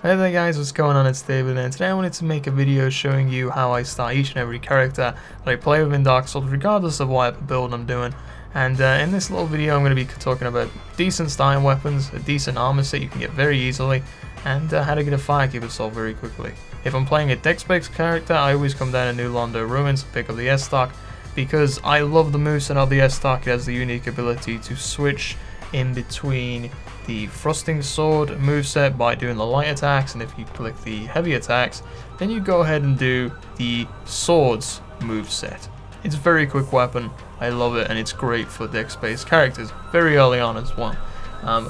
Hey there guys, what's going on? It's David, and today I wanted to make a video showing you how I start each and every character that I play with in Dark Souls, regardless of what build I'm doing. And in this little video I'm going to be talking about decent starting weapons, a decent armor set you can get very easily, and how to get a Firekeeper soul very quickly. If I'm playing a dex-based character, I always come down to New Londo Ruins to pick up the S-Stock, because I love the moveset of the S-Stock. It has the unique ability to switch in between the thrusting sword moveset by doing the light attacks, and if you click the heavy attacks, then you go ahead and do the swords moveset. It's a very quick weapon, I love it, and it's great for dex-based characters, very early on as well.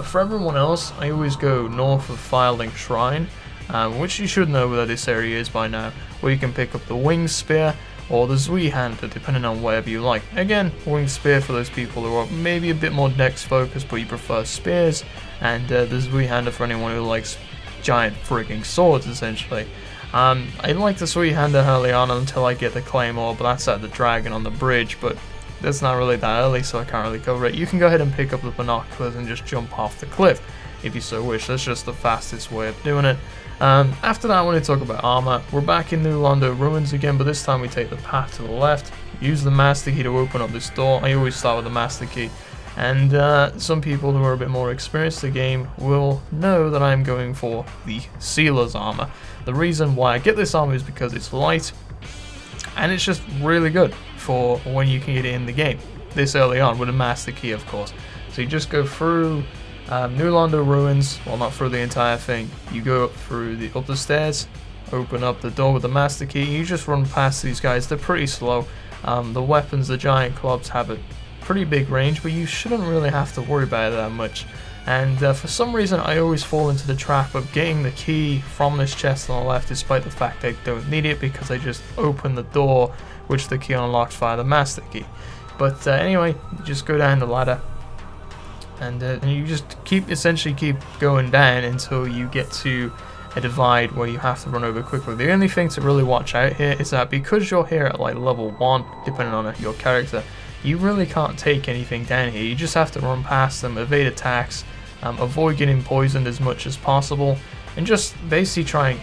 For everyone else, I always go north of Firelink Shrine, which you should know where this area is by now, where you can pick up the Wing Spear or the Zweihander, depending on whatever you like. Again, Wing Spear for those people who are maybe a bit more dex focused but you prefer spears, and the Zweihander for anyone who likes giant frigging swords essentially. I like the Zweihander early on until I get the Claymore, but that's at the dragon on the bridge, but that's not really that early, so I can't really cover it. You can go ahead and pick up the binoculars and just jump off the cliff if you so wish. That's just the fastest way of doing it. After that, I want to talk about armor. We're back in New Londo Ruins again, but this time we take the path to the left, use the master key to open up this door. I always start with the master key, and some people who are a bit more experienced in the game will know that I'm going for the Sealer's armor. The reason why I get this armor is because it's light, and it's just really good for when you can get it in the game, this early on, with a master key of course. So you just go through New Londo Ruins, well, not through the entire thing. You go up through up the stairs, open up the door with the master key, you just run past these guys. They're pretty slow. The weapons, the giant clubs, have a pretty big range, but you shouldn't really have to worry about it that much. And for some reason I always fall into the trap of getting the key from this chest on the left, despite the fact I don't need it because I just open the door, which the key unlocks via the master key. But anyway, you just go down the ladder, and you just essentially keep going down until you get to a divide where you have to run over quickly. The only thing to really watch out here is that because you're here at like level 1, depending on your character, you really can't take anything down here. You just have to run past them, evade attacks, avoid getting poisoned as much as possible, and just basically try and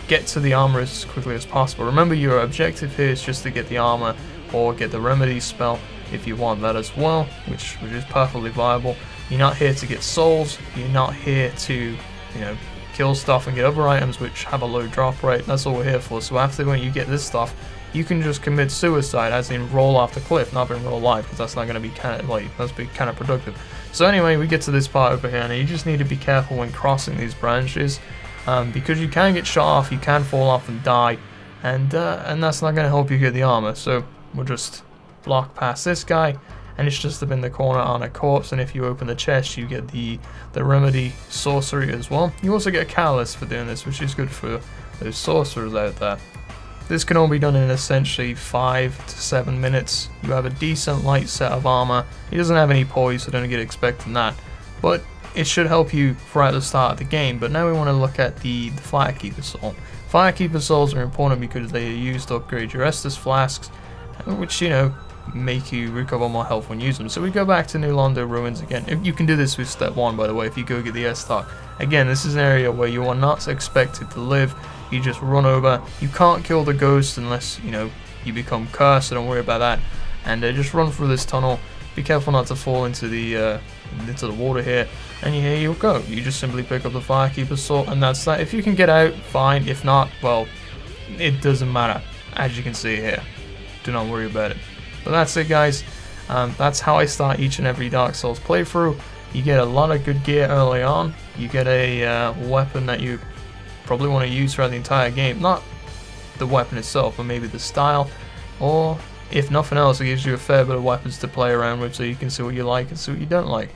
get to the armor as quickly as possible. Remember, your objective here is just to get the armor or get the remedy spell if you want that as well, which is perfectly viable. You're not here to get souls, you're not here to, kill stuff and get other items which have a low drop rate. That's all we're here for. So after when you get this stuff, you can just commit suicide, as in roll off the cliff, not in real life, because that's not going to be kind of productive. So anyway, we get to this part over here, and you just need to be careful when crossing these branches, because you can get shot off, you can fall off and die, and that's not going to help you get the armor. So we'll just block past this guy, and it's just up in the corner on a corpse, and if you open the chest you get the remedy sorcery as well. You also get a catalyst for doing this, which is good for those sorcerers out there. This can all be done in essentially 5 to 7 minutes. You have a decent light set of armor. It doesn't have any poise, so don't get expecting that, but it should help you throughout the start of the game. But now we want to look at the Firekeeper soul. Firekeeper souls are important because they are used to upgrade your Estus flasks, which make you recover more health when you use them. So we go back to New Londo Ruins again. You can do this with step 1, by the way, if you go get the S-Stock. Again, this is an area where you are not expected to live. You just run over. You can't kill the ghost unless you become cursed, so don't worry about that. And just run through this tunnel. Be careful not to fall into the water here, and here you go. You just simply pick up the Firekeeper soul, and that's that. If you can get out, fine. If not, well, it doesn't matter, as you can see here. Do not worry about it. But that's it, guys. That's how I start each and every Dark Souls playthrough. You get a lot of good gear early on. You get a weapon that you probably want to use throughout the entire game. Not the weapon itself, but maybe the style. Or, if nothing else, it gives you a fair bit of weapons to play around with, so you can see what you like and see what you don't like.